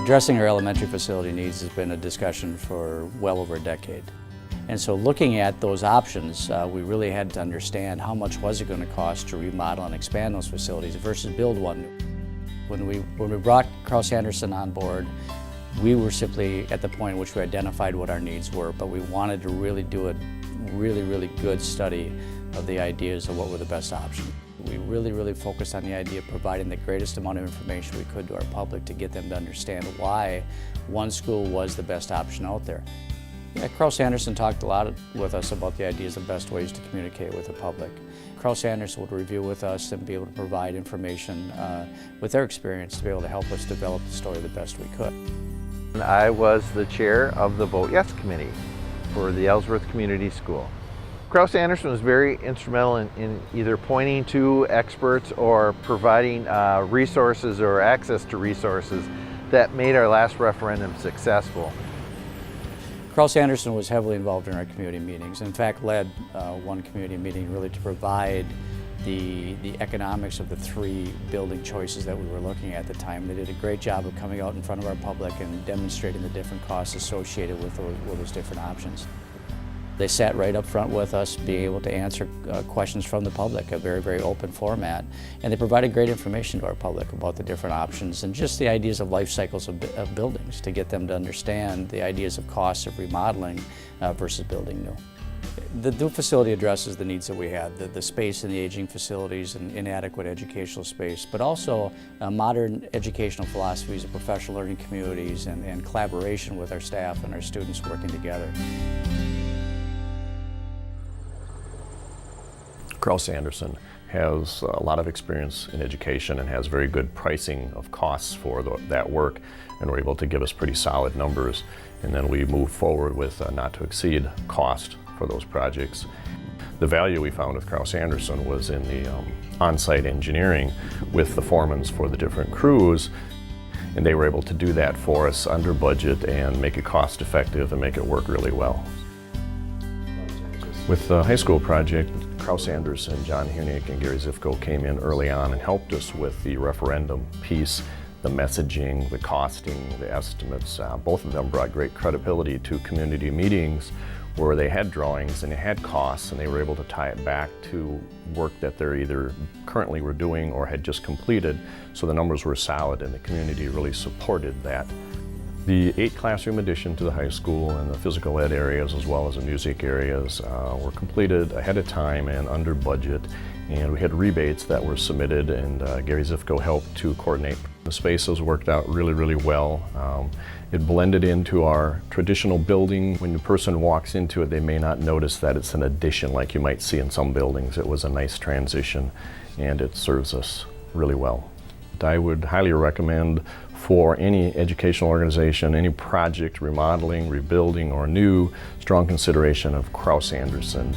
Addressing our elementary facility needs has been a discussion for well over a decade. And so looking at those options, we really had to understand how much was it going to cost to remodel and expand those facilities versus build one. When we brought Kraus-Anderson on board, we were simply at the point in which we identified what our needs were, but we wanted to really do a really good study of the ideas of what were the best options. We really focused on the idea of providing the greatest amount of information we could to our public to get them to understand why one school was the best option out there. Yeah, Kraus-Anderson talked a lot with us about the ideas of best ways to communicate with the public. Kraus-Anderson would review with us and be able to provide information with their experience to be able to help us develop the story the best we could. I was the chair of the Vote Yes Committee for the Ellsworth Community School. Kraus-Anderson was very instrumental in either pointing to experts or providing resources or access to resources that made our last referendum successful. Kraus-Anderson was heavily involved in our community meetings. In fact, led one community meeting really to provide the economics of the three building choices that we were looking at the time. They did a great job of coming out in front of our public and demonstrating the different costs associated with those different options. They sat right up front with us, being able to answer questions from the public, a very open format. And they provided great information to our public about the different options and just the ideas of life cycles of buildings to get them to understand the ideas of costs of remodeling versus building new. The new facility addresses the needs that we had, the space in the aging facilities and inadequate educational space, but also modern educational philosophies of professional learning communities and collaboration with our staff and our students working together. Kraus-Anderson has a lot of experience in education and has very good pricing of costs for that work, and were able to give us pretty solid numbers. And then we moved forward with not to exceed cost for those projects. The value we found with Kraus-Anderson was in the on-site engineering with the foremans for the different crews, and they were able to do that for us under budget and make it cost effective and make it work really well. With the high school project, Kraus-Anderson, John Hunick, and Gary Zifko came in early on and helped us with the referendum piece, the messaging, the costing, the estimates. Both of them brought great credibility to community meetings where they had drawings and they had costs, and they were able to tie it back to work that they're either currently were doing or had just completed. So the numbers were solid and the community really supported that. The 8 classroom addition to the high school and the physical ed areas as well as the music areas were completed ahead of time and under budget, and we had rebates that were submitted, and Gary Zifko helped to coordinate. The spaces worked out really well. It blended into our traditional building. When the person walks into it, they may not notice that it's an addition like you might see in some buildings. It was a nice transition, and it serves us really well. I would highly recommend for any educational organization, any project, remodeling, rebuilding, or new, strong consideration of Kraus-Anderson.